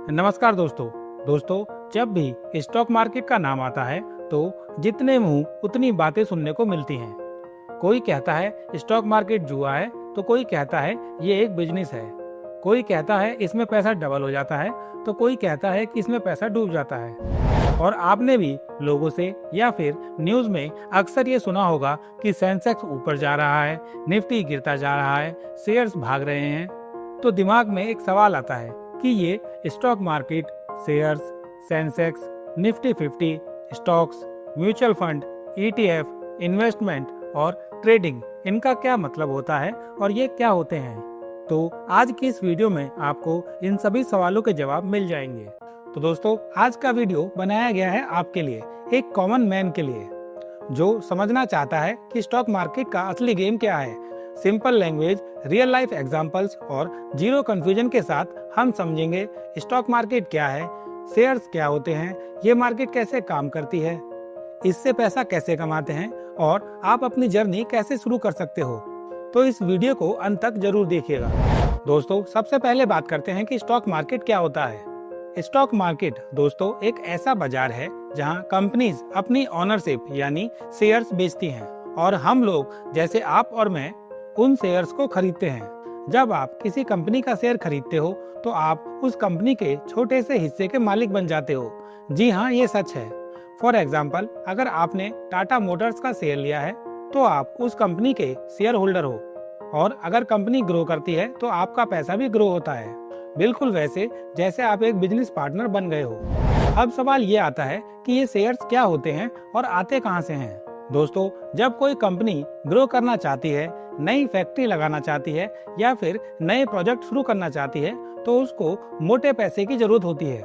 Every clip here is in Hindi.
नमस्कार दोस्तों, जब भी स्टॉक मार्केट का नाम आता है तो जितने मुंह उतनी बातें सुनने को मिलती हैं। कोई कहता है स्टॉक मार्केट जुआ है, तो कोई कहता है ये एक बिजनेस है। कोई कहता है इसमें पैसा डबल हो जाता है, तो कोई कहता है कि इसमें पैसा डूब जाता है। और आपने भी लोगों से या फिर न्यूज में अक्सर ये सुना होगा कि सेंसेक्स ऊपर जा रहा है, निफ्टी गिरता जा रहा है, शेयर्स भाग रहे हैं। तो दिमाग में एक सवाल आता है कि ये stock market, shares, Sensex, Nifty 50, stocks, mutual fund, ETF, investment और ट्रेडिंग, इनका क्या मतलब होता है और ये क्या होते हैं। तो आज की इस वीडियो में आपको इन सभी सवालों के जवाब मिल जाएंगे। तो दोस्तों, आज का वीडियो बनाया गया है आपके लिए, एक कॉमन मैन के लिए जो समझना चाहता है कि स्टॉक मार्केट का असली गेम क्या है। Simple language, real life examples और जीरो कंफ्यूजन के साथ हम समझेंगे स्टॉक मार्केट क्या है, शेयर्स क्या होते हैं, ये मार्केट कैसे काम करती है, इससे पैसा कैसे कमाते हैं और आप अपनी जर्नी कैसे शुरू कर सकते हो। तो इस वीडियो को अंत तक जरूर देखिएगा। दोस्तों, सबसे पहले बात करते हैं कि स्टॉक मार्केट क्या होता है। स्टॉक मार्केट दोस्तों एक ऐसा बाजार है जहां कंपनीज अपनी ओनरशिप यानी शेयर्स बेचती हैं और हम लोग जैसे आप और मैं उन शेयर्स को खरीदते हैं। जब आप किसी कंपनी का शेयर खरीदते हो तो आप उस कंपनी के छोटे से हिस्से के मालिक बन जाते हो। जी हाँ, ये सच है। फॉर एग्जाम्पल, अगर आपने टाटा मोटर्स का शेयर लिया है तो आप उस कंपनी के शेयर होल्डर हो, और अगर कंपनी ग्रो करती है तो आपका पैसा भी ग्रो होता है, बिल्कुल वैसे जैसे आप एक बिजनेस पार्टनर बन गए हो। अब सवाल ये आता है कि ये शेयर्स क्या होते हैं और आते कहाँ से हैं। दोस्तों, जब कोई कंपनी ग्रो करना चाहती है, नई फैक्ट्री लगाना चाहती है या फिर नए प्रोजेक्ट शुरू करना चाहती है तो उसको मोटे पैसे की जरूरत होती है।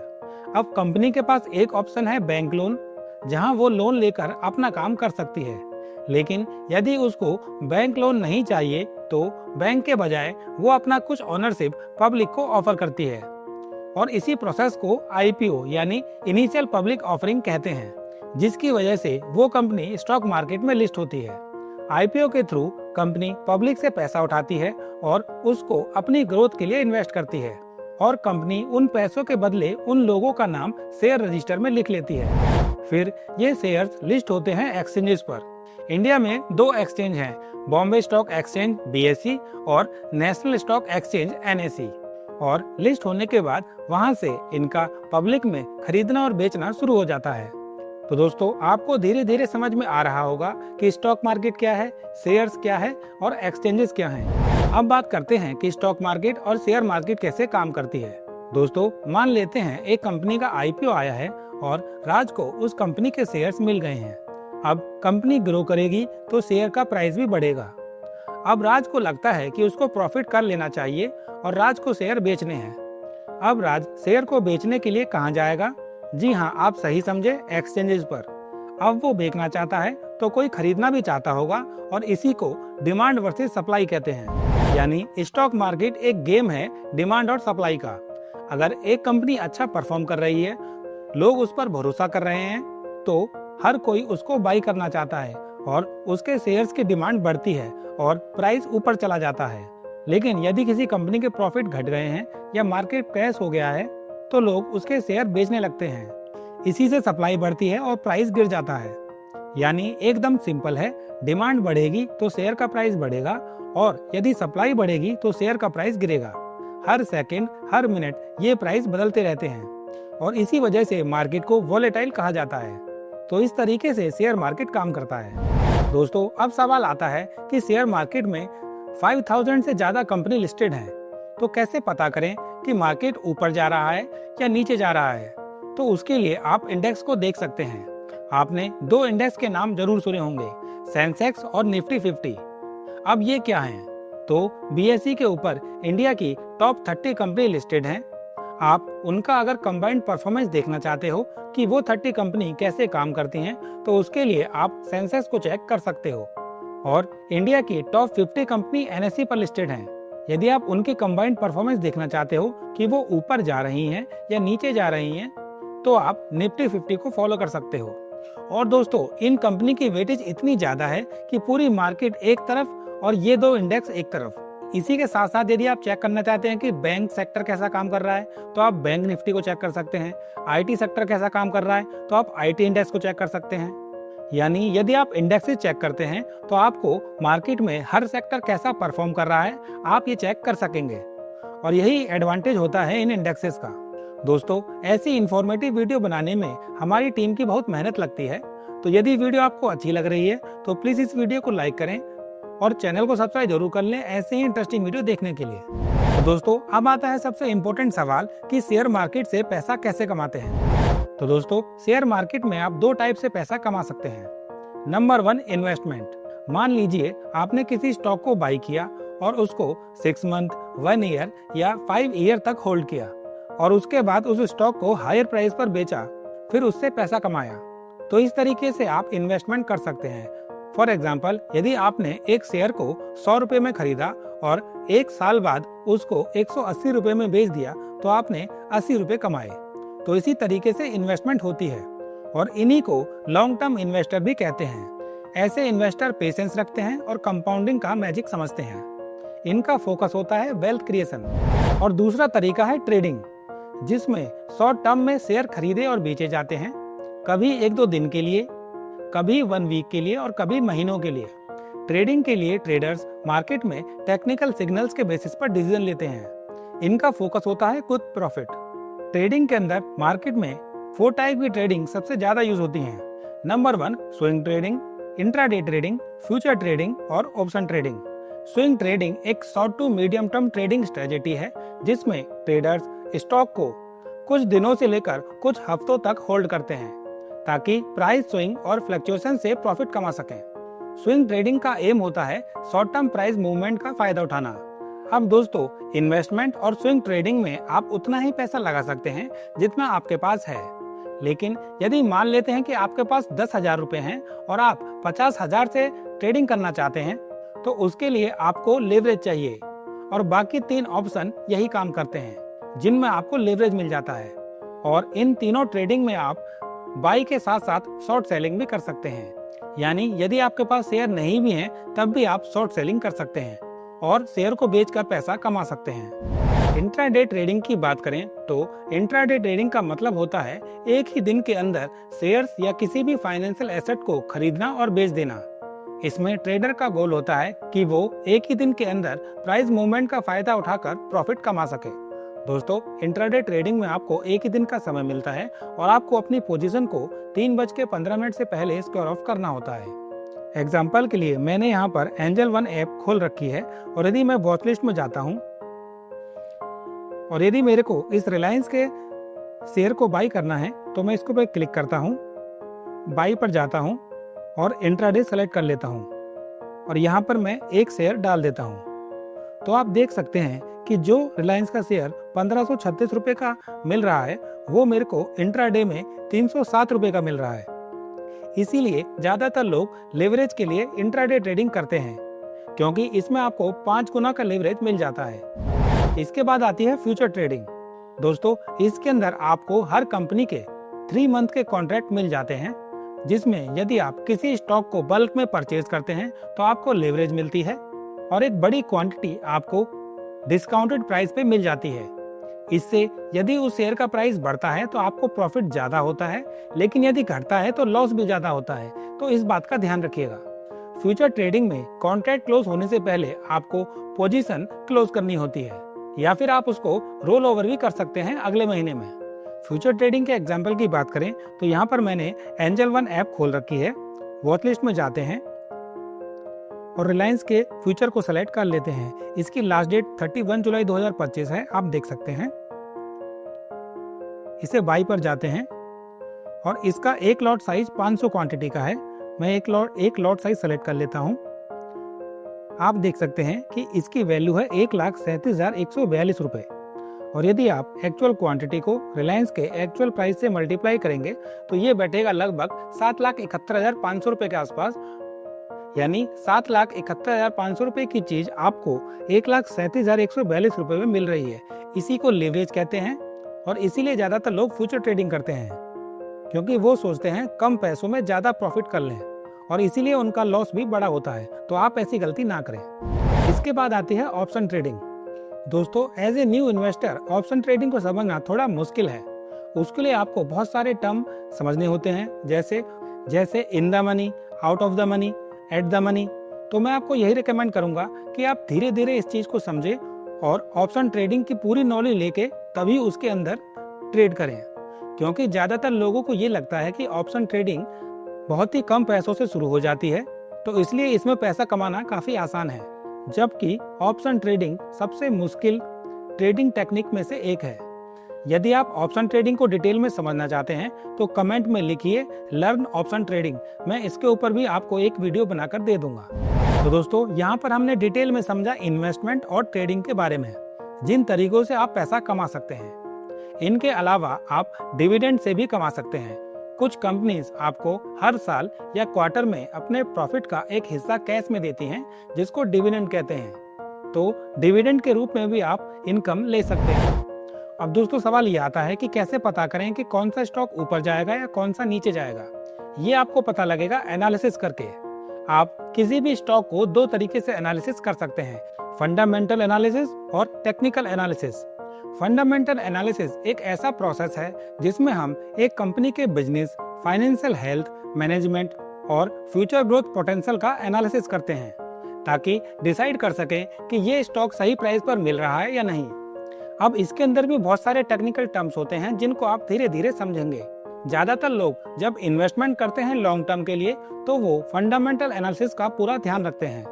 अब कंपनी के पास एक ऑप्शन है बैंक लोन, जहां वो लोन लेकर अपना काम कर सकती है। लेकिन यदि उसको बैंक लोन नहीं चाहिए तो बैंक के बजाय वो अपना कुछ ओनरशिप पब्लिक को ऑफर करती है, और इसी प्रोसेस को IPO यानी इनिशियल पब्लिक ऑफरिंग कहते हैं, जिसकी वजह से वो कंपनी स्टॉक मार्केट में लिस्ट होती है। IPO के थ्रू कंपनी पब्लिक से पैसा उठाती है और उसको अपनी ग्रोथ के लिए इन्वेस्ट करती है, और कंपनी उन पैसों के बदले उन लोगों का नाम शेयर रजिस्टर में लिख लेती है। फिर ये शेयर्स लिस्ट होते हैं एक्सचेंजेस पर। इंडिया में 2 एक्सचेंज हैं, बॉम्बे स्टॉक एक्सचेंज BSE और नेशनल स्टॉक एक्सचेंज NSE। और लिस्ट होने के बाद वहां से इनका पब्लिक में खरीदना और बेचना शुरू हो जाता है। तो दोस्तों, आपको धीरे धीरे समझ में आ रहा होगा कि स्टॉक मार्केट क्या है, शेयर्स क्या है और एक्सचेंजेस क्या हैं। अब बात करते हैं कि स्टॉक मार्केट और शेयर मार्केट कैसे काम करती है। दोस्तों, मान लेते हैं एक कंपनी का IPO आया है और राज को उस कंपनी के शेयर्स मिल गए हैं। अब कंपनी ग्रो करेगी तो शेयर का प्राइस भी बढ़ेगा। अब राज को लगता है कि उसको प्रॉफिट कर लेना चाहिए और राज को शेयर बेचने हैं। अब राज शेयर को बेचने के लिए कहाँ जाएगा? जी हाँ, आप सही समझे, एक्सचेंजेस पर। अब वो बेचना चाहता है तो कोई खरीदना भी चाहता होगा, और इसी को डिमांड वर्सेस सप्लाई कहते हैं। यानी स्टॉक मार्केट एक गेम है डिमांड और सप्लाई का। अगर एक कंपनी अच्छा परफॉर्म कर रही है, लोग उस पर भरोसा कर रहे हैं, तो हर कोई उसको बाई करना चाहता है और उसके शेयर्स की डिमांड बढ़ती है और प्राइस ऊपर चला जाता है। लेकिन यदि किसी कंपनी के प्रॉफिट घट गए हैं या मार्केट क्रैश हो गया है तो लोग उसके शेयर बेचने लगते हैं। इसी से सप्लाई बढ़ती है और प्राइस गिर जाता है। यानी एकदम सिंपल है, डिमांड बढ़ेगी तो शेयर का प्राइस बढ़ेगा, और यदि सप्लाई बढ़ेगी तो शेयर का प्राइस गिरेगा। हर सेकंड, हर मिनट ये प्राइस बदलते रहते हैं, और इसी वजह से मार्केट को वोलेटाइल कहा जाता है। तो इस तरीके से शेयर मार्केट काम करता है। दोस्तों, अब सवाल आता है कि शेयर मार्केट में 5000 से ज्यादा कंपनी लिस्टेड हैं, तो कैसे पता करें कि मार्केट ऊपर जा रहा है या नीचे जा रहा है। तो उसके लिए आप इंडेक्स को देख सकते हैं। आपने 2 इंडेक्स के नाम जरूर सुने होंगे, सेंसेक्स और निफ्टी 50। अब ये क्या हैं? तो BSE के ऊपर इंडिया की टॉप 30 कंपनी लिस्टेड हैं। आप उनका अगर कंबाइंड परफॉर्मेंस देखना चाहते हो कि वो 30 कंपनी कैसे काम करती हैं, तो उसके लिए आप सेंसेक्स को चेक कर सकते हो। और इंडिया की टॉप 50 कंपनी NSE पर लिस्टेड हैं। यदि आप उनकी कंबाइंड परफॉर्मेंस देखना चाहते हो कि वो ऊपर जा रही हैं या नीचे जा रही हैं, तो आप निफ्टी 50 को फॉलो कर सकते हो। और दोस्तों, इन कंपनी की वेटेज इतनी ज्यादा है कि पूरी मार्केट एक तरफ और ये 2 इंडेक्स एक तरफ। इसी के साथ साथ यदि आप चेक करना चाहते हैं कि बैंक सेक्टर कैसा काम कर रहा है तो आप बैंक निफ्टी को चेक कर सकते हैं। आईटी सेक्टर कैसा काम कर रहा है तो आप आईटी इंडेक्स को चेक कर सकते हैं। यानी यदि आप इंडेक्सेस चेक करते हैं तो आपको मार्केट में हर सेक्टर कैसा परफॉर्म कर रहा है आप ये चेक कर सकेंगे, और यही एडवांटेज होता है इन इंडेक्सेस का। दोस्तों, ऐसी इंफॉर्मेटिव वीडियो बनाने में हमारी टीम की बहुत मेहनत लगती है, तो यदि वीडियो आपको अच्छी लग रही है तो प्लीज इस वीडियो को लाइक करें और चैनल को सब्सक्राइब जरूर कर लें ऐसे ही इंटरेस्टिंग वीडियो देखने के लिए। तो दोस्तों, अब आता है सबसे इम्पोर्टेंट सवाल कि शेयर मार्केट से पैसा कैसे कमाते हैं। तो दोस्तों, शेयर मार्केट में आप दो टाइप से पैसा कमा सकते हैं। Number 1, investment. मान लीजिए आपने किसी स्टॉक को बाई किया और उसको 6 मंथ, 1 ईयर या 5 ईयर तक होल्ड किया और उसके बाद उस स्टॉक को हायर प्राइस पर बेचा, फिर उससे पैसा कमाया। तो इस तरीके से आप इन्वेस्टमेंट कर सकते हैं। फॉर एग्जाम्पल, यदि आपने एक शेयर को 100 रुपए में खरीदा और 1 साल बाद उसको 180 रुपए में बेच दिया तो आपने 80 रुपए कमाए। तो इसी तरीके से इन्वेस्टमेंट होती है और इन्हीं को लॉन्ग टर्म इन्वेस्टर भी कहते हैं। ऐसे इन्वेस्टर पेशेंस रखते हैं और कंपाउंडिंग का मैजिक समझते हैं। इनका फोकस होता है वेल्थ क्रिएशन। और दूसरा तरीका है ट्रेडिंग, जिसमें शॉर्ट टर्म में शेयर खरीदे और बेचे जाते हैं, कभी 1-2 दिन के लिए, कभी 1 वीक के लिए और कभी महीनों के लिए। ट्रेडिंग के लिए ट्रेडर्स मार्केट में टेक्निकल सिग्नल्स के बेसिस पर डिसीजन लेते हैं। इनका फोकस होता है क्विक प्रॉफिट। ट्रेडिंग के अंदर मार्केट में 4 टाइप की ट्रेडिंग सबसे ज्यादा यूज होती हैं। Number 1, swing trading, intraday trading, future trading और ऑप्शन ट्रेडिंग। स्विंग ट्रेडिंग एक short to medium term trading strategy है, जिसमें ट्रेडर्स स्टॉक को कुछ दिनों से लेकर कुछ हफ्तों तक होल्ड करते हैं ताकि प्राइस स्विंग और फ्लक्चुएशन से प्रॉफिट कमा सकें। स्विंग ट्रेडिंग का एम होता है शॉर्ट टर्म प्राइस मूवमेंट का फायदा उठाना। अब दोस्तों, इन्वेस्टमेंट और स्विंग ट्रेडिंग में आप उतना ही पैसा लगा सकते हैं जितना आपके पास है। लेकिन यदि मान लेते हैं कि आपके पास 10,000 रुपए हैं और आप 50,000 से ट्रेडिंग करना चाहते हैं, तो उसके लिए आपको लेवरेज चाहिए, और बाकी 3 ऑप्शन यही काम करते हैं जिनमें आपको लेवरेज मिल जाता है। और इन तीनों ट्रेडिंग में आप बाई के साथ साथ शॉर्ट सेलिंग भी कर सकते हैं। यानी यदि आपके पास शेयर नहीं भी हैं तब भी आप शॉर्ट सेलिंग कर सकते हैं और शेयर को बेचकर पैसा कमा सकते हैं। इंट्राडे ट्रेडिंग की बात करें तो इंट्राडे ट्रेडिंग का मतलब होता है एक ही दिन के अंदर शेयर्स या किसी भी फाइनेंशियल एसेट को खरीदना और बेच देना। इसमें ट्रेडर का गोल होता है कि वो एक ही दिन के अंदर प्राइस मूवमेंट का फायदा उठाकर प्रॉफिट कमा सके। दोस्तों, इंट्राडे ट्रेडिंग में आपको एक ही दिन का समय मिलता है और आपको अपनी पोजीशन को 3:15 से पहले स्क्वायर ऑफ करना होता है। एग्जाम्पल के लिए मैंने यहाँ पर एंजल वन ऐप खोल रखी है और यदि मैं वॉच लिस्ट में जाता हूँ और यदि मेरे को इस रिलायंस के शेयर को बाई करना है तो मैं इसको पे क्लिक करता हूँ, बाई पर जाता हूँ और इंट्राडे सेलेक्ट कर लेता हूँ और यहाँ पर मैं एक शेयर डाल देता हूँ। तो आप देख सकते हैं कि जो रिलायंस का शेयर 1536 रुपए का मिल रहा है वो मेरे को इंट्राडे में 307 रुपए का मिल रहा है। इसीलिए ज्यादातर लोग लेवरेज के लिए इंट्राडे ट्रेडिंग करते हैं, क्योंकि इसमें आपको 5 गुना का लेवरेज मिल जाता है। इसके बाद आती है फ्यूचर ट्रेडिंग। दोस्तों, इसके अंदर आपको हर कंपनी के 3 मंथ के कॉन्ट्रैक्ट मिल जाते हैं, जिसमें यदि आप किसी स्टॉक को बल्क में परचेज करते हैं तो आपको लेवरेज मिलती है और एक बड़ी क्वांटिटी आपको डिस्काउंटेड प्राइस पे मिल जाती है। इससे यदि उस शेयर का प्राइस बढ़ता है तो आपको प्रॉफिट ज्यादा होता है, लेकिन यदि घटता है तो लॉस भी ज्यादा होता है। तो इस बात का ध्यान रखिएगा। फ्यूचर ट्रेडिंग में कॉन्ट्रैक्ट क्लोज होने से पहले आपको पोजीशन क्लोज करनी होती है, या फिर आप उसको रोल ओवर भी कर सकते हैं अगले महीने में। फ्यूचर ट्रेडिंग के एग्जाम्पल की बात करें तो यहाँ पर मैंने एंजल वन ऐप खोल रखी है। वॉच लिस्ट में जाते हैं और रिलायंस के फ्यूचर को सेलेक्ट कर लेते हैं। इसकी लास्ट डेट 31 जुलाई 2025 है, आप देख सकते हैं। इसे बाई पर जाते हैं और इसका एक लॉट साइज 500 क्वांटिटी का है। मैं एक लॉट साइज सेलेक्ट कर लेता हूं। आप देख सकते हैं कि इसकी वैल्यू है 1,37,142 रुपए। और यदि आप एक्चुअल क्वांटिटी को रिलायंस के एक्चुअल प्राइस से मल्टीप्लाई करेंगे तो ये बैठेगा लगभग 7,71,500 रुपए के आसपास। यानी 7,71,500 रुपए की चीज आपको 1,37,142 रुपए में मिल रही है। इसी को लेवरेज कहते हैं और इसीलिए ज्यादातर लोग फ्यूचर ट्रेडिंग करते हैं, क्योंकि वो सोचते हैं कम पैसों में ज्यादा प्रॉफिट कर लें और इसीलिए उनका लॉस भी बड़ा होता है। तो आप ऐसी गलती ना करें। इसके बाद आती है ऑप्शन ट्रेडिंग। दोस्तों, as a new investor option trading को समझना थोड़ा मुश्किल है। उसके लिए आपको बहुत सारे टर्म समझने होते हैं, जैसे in the money, out of the money, at the money. तो मैं आपको यही रिकमेंड करूंगा कि आप धीरे धीरे इस चीज को समझें और ऑप्शन ट्रेडिंग की पूरी नॉलेज लेके तभी उसके अंदर ट्रेड करें, क्योंकि ज्यादातर लोगों को ये लगता है कि ऑप्शन ट्रेडिंग बहुत ही कम पैसों से शुरू हो जाती है, तो इसलिए इसमें पैसा कमाना काफी आसान है, जबकि ऑप्शन ट्रेडिंग सबसे मुश्किल ट्रेडिंग टेक्निक में से एक है। यदि आप ऑप्शन ट्रेडिंग को डिटेल में समझना चाहते हैं तो कमेंट में लिखिए लर्न ऑप्शन ट्रेडिंग, मैं इसके ऊपर भी आपको एक वीडियो बनाकर दे दूंगा। तो दोस्तों, यहाँ पर हमने डिटेल में समझा इन्वेस्टमेंट और ट्रेडिंग के बारे में, जिन तरीकों से आप पैसा कमा सकते हैं। इनके अलावा आप डिविडेंड से भी कमा सकते हैं। कुछ कंपनीज आपको हर साल या क्वार्टर में अपने प्रॉफिट का एक हिस्सा कैश में देती हैं, जिसको डिविडेंड कहते हैं। तो डिविडेंड के रूप में भी आप इनकम ले सकते हैं। अब दोस्तों, सवाल ये आता है कि कैसे पता करें कि कौन सा स्टॉक ऊपर जाएगा या कौन सा नीचे जाएगा। ये आपको पता लगेगा एनालिसिस करके। आप किसी भी स्टॉक को दो तरीके से एनालिसिस कर सकते हैं, फंडामेंटल एनालिसिस और टेक्निकल एनालिसिस। फंडामेंटल एनालिसिस एक ऐसा प्रोसेस है जिसमें हम एक कंपनी के बिजनेस, फाइनेंशियल हेल्थ, मैनेजमेंट और फ्यूचर ग्रोथ पोटेंशियल का एनालिसिस करते हैं, ताकि डिसाइड कर सकें कि ये स्टॉक सही प्राइस पर मिल रहा है या नहीं। अब इसके अंदर भी बहुत सारे टेक्निकल टर्म्स होते हैं जिनको आप धीरे धीरे समझेंगे। ज्यादातर लोग जब इन्वेस्टमेंट करते हैं लॉन्ग टर्म के लिए तो वो फंडामेंटल एनालिसिस का पूरा ध्यान रखते हैं।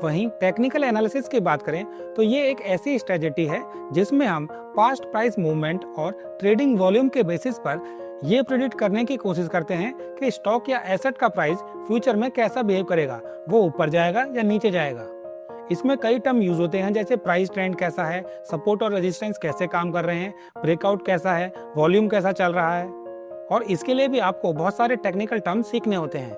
वहीं टेक्निकल एनालिसिस की बात करें तो ये एक ऐसी स्ट्रेटजी है जिसमें हम पास्ट प्राइस मूवमेंट और ट्रेडिंग वॉल्यूम के बेसिस पर ये प्रेडिक्ट करने की कोशिश करते हैं कि स्टॉक या एसेट का प्राइस फ्यूचर में कैसा बिहेव करेगा, वो ऊपर जाएगा या नीचे जाएगा। इसमें कई टर्म यूज होते हैं, जैसे प्राइस ट्रेंड कैसा है, सपोर्ट और रेजिस्टेंस कैसे काम कर रहे हैं, ब्रेकआउट कैसा है, वॉल्यूम कैसा चल रहा है। और इसके लिए भी आपको बहुत सारे टेक्निकल टर्म सीखने होते हैं।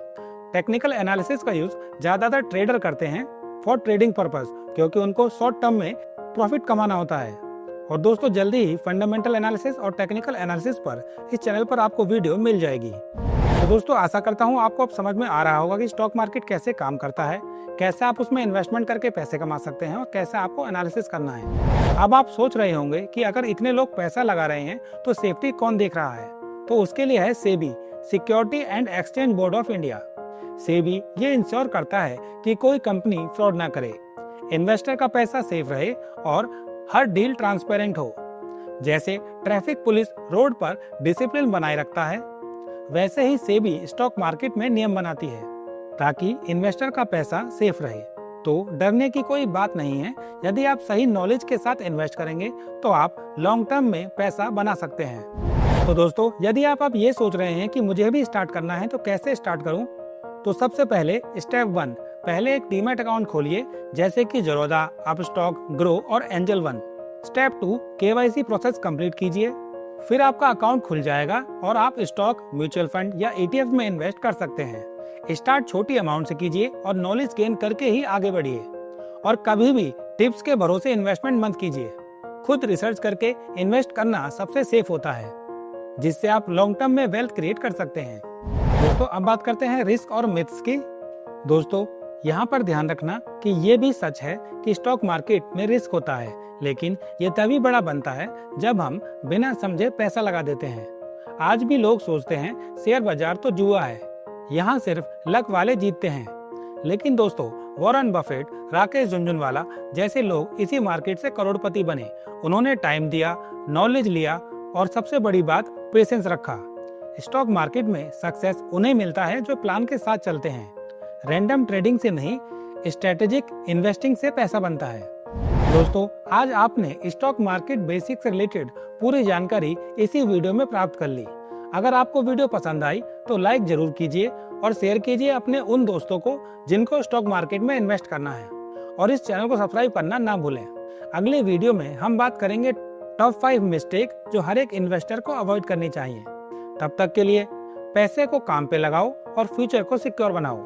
टेक्निकल एनालिसिस का यूज ज्यादातर ट्रेडर करते हैं फॉर ट्रेडिंग पर्पस, क्योंकि उनको शॉर्ट टर्म में प्रॉफिट कमाना होता है। और दोस्तों, जल्दी ही फंडामेंटल एनालिसिस और टेक्निकल एनालिसिस पर इस चैनल पर आपको वीडियो मिल जाएगी। तो दोस्तों, आशा करता हूँ आपको अब समझ में आ रहा होगा कि स्टॉक मार्केट कैसे काम करता है, कैसे आप उसमें इन्वेस्टमेंट करके पैसे कमा सकते हैं और कैसे आपको एनालिसिस करना है। अब आप सोच रहे होंगे कि अगर इतने लोग पैसा लगा रहे हैं तो सेफ्टी कौन देख रहा है, तो उसके लिए है SEBI, security and exchange board of India. SEBI ये इंश्योर करता है कि कोई कंपनी फ्रॉड ना करे, इन्वेस्टर का पैसा सेफ रहे और हर डील ट्रांसपेरेंट हो। जैसे ट्रैफिक पुलिस रोड पर डिसिप्लिन बनाए रखता है, वैसे ही सेबी स्टॉक मार्केट में नियम बनाती है ताकि इन्वेस्टर का पैसा सेफ रहे। तो डरने की कोई बात नहीं है। यदि आप सही नॉलेज के साथ इन्वेस्ट करेंगे तो आप लॉन्ग टर्म में पैसा बना सकते हैं। तो दोस्तों, यदि आप ये सोच रहे हैं कि मुझे भी स्टार्ट करना है तो कैसे स्टार्ट करूं, तो सबसे पहले स्टेप 1, पहले एक डीमैट अकाउंट खोलिए, जैसे कि जरोदा, अपस्टॉक, ग्रो और angel one. Step 2, KYC process complete कीजिए। फिर आपका अकाउंट खुल जाएगा और आप स्टॉक, म्यूचुअल फंड या ETF में इन्वेस्ट कर सकते हैं। स्टार्ट छोटी अमाउंट से कीजिए और नॉलेज गेन करके ही आगे बढ़िए। और कभी भी टिप्स के भरोसे इन्वेस्टमेंट मत कीजिए। खुद रिसर्च करके इन्वेस्ट करना सबसे सेफ होता है, जिससे आप लॉन्ग टर्म में वेल्थ क्रिएट कर सकते हैं। दोस्तों, अब बात करते हैं रिस्क और मिथ्स की। दोस्तों, यहाँ पर ध्यान रखना कि ये भी सच है कि स्टॉक मार्केट में रिस्क होता है, लेकिन ये तभी बड़ा बनता है जब हम बिना समझे पैसा लगा देते हैं। आज भी लोग सोचते हैं शेयर बाजार तो जुआ है, यहाँ सिर्फ लक वाले जीतते हैं। लेकिन दोस्तों, वॉरेन बफेट, राकेश झुनझुनवाला जैसे लोग इसी मार्केट से करोड़पति बने। उन्होंने टाइम दिया, नॉलेज लिया और सबसे बड़ी बात पेशेंस रखा। स्टॉक मार्केट में सक्सेस उन्हें मिलता है जो प्लान के साथ चलते हैं। रैंडम ट्रेडिंग से नहीं, स्ट्रेटेजिक इन्वेस्टिंग से पैसा बनता है। दोस्तों, आज आपने स्टॉक मार्केट बेसिक्स से रिलेटेड पूरी जानकारी इसी वीडियो में प्राप्त कर ली। अगर आपको वीडियो पसंद आई तो लाइक जरूर कीजिए और शेयर कीजिए अपने उन दोस्तों को जिनको स्टॉक मार्केट में इन्वेस्ट करना है। और इस चैनल को सब्सक्राइब करना ना भूलें। अगले वीडियो में हम बात करेंगे टॉप 5 मिस्टेक जो हर एक इन्वेस्टर को अवॉइड करनी चाहिए। तब तक के लिए पैसे को काम पे लगाओ और फ्यूचर को सिक्योर बनाओ।